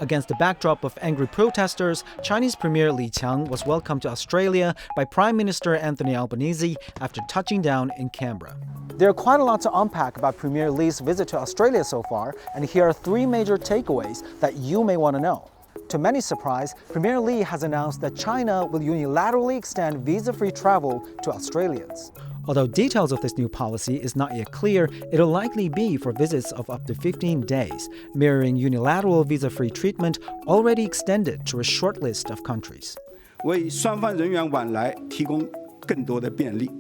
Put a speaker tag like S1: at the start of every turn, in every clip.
S1: Against the backdrop of angry protesters, Chinese Premier Li Qiang was welcomed to Australia by Prime Minister Anthony Albanese after touching down in Canberra. There are quite a lot to unpack about Premier Li's visit to Australia so far, and here are three major takeaways that you may want to know. To many surprise, Premier Li has announced that China will unilaterally extend visa-free travel to Australians. Although details of this new policy is not yet clear, it'll likely be for visits of up to 15 days, mirroring unilateral visa-free treatment already extended to a short list of countries.
S2: 为双方人员往来提供更多的便利。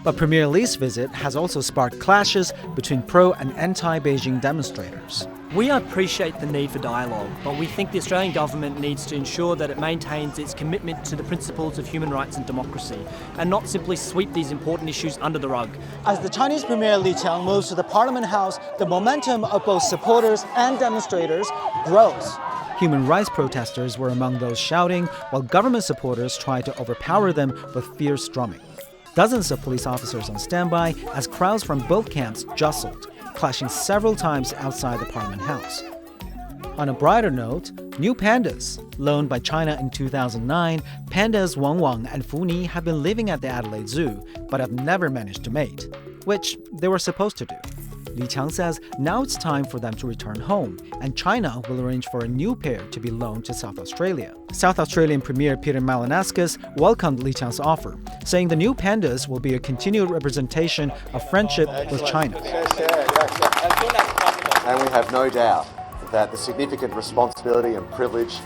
S1: But Premier Li's visit has also sparked clashes between pro and anti-Beijing demonstrators.
S3: We appreciate the need for dialogue, but we think the Australian government needs to ensure that it maintains its commitment to the principles of human rights and democracy, and not simply sweep these important issues under the rug.
S1: As the Chinese Premier Li Qiang moves to the Parliament House, the momentum of both supporters and demonstrators grows. Human rights protesters were among those shouting, while government supporters tried to overpower them with fierce drumming. Dozens of police officers on standby as crowds from both camps jostled, clashing several times outside the Parliament House. On a brighter note, new pandas. Loaned by China in 2009, pandas Wang Wang and Fu Ni have been living at the Adelaide Zoo, but have never managed to mate, which they were supposed to do. Li Qiang says now it's time for them to return home, and China will arrange for a new pair to be loaned to South Australia. South Australian Premier Peter Malinauskas welcomed Li Qiang's offer, saying the new pandas will be a continued representation of friendship with China.
S4: And we have no doubt that the significant responsibility and privilege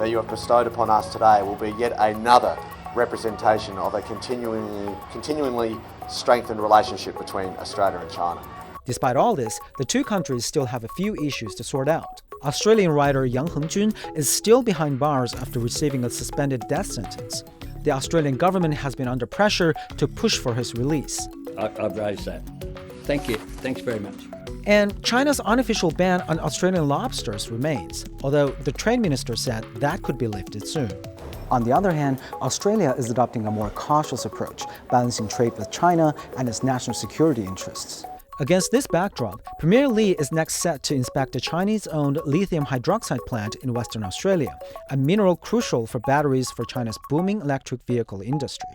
S4: that you have bestowed upon us today will be yet another representation of a continually strengthened relationship between Australia and China.
S1: Despite all this, the two countries still have a few issues to sort out. Australian writer Yang Hengjun is still behind bars after receiving a suspended death sentence. The Australian government has been under pressure to push for his release.
S5: I've raised that. Thank you. Thanks very much.
S1: And China's unofficial ban on Australian lobsters remains, although the trade minister said that could be lifted soon. On the other hand, Australia is adopting a more cautious approach, balancing trade with China and its national security interests. Against this backdrop, Premier Li is next set to inspect a Chinese-owned lithium hydroxide plant in Western Australia, a mineral crucial for batteries for China's booming electric vehicle industry.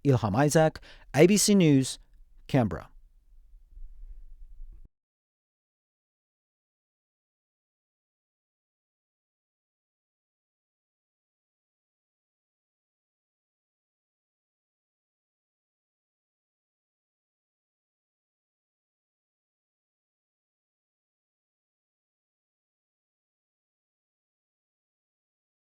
S1: Illham Issak, ABC News, Canberra.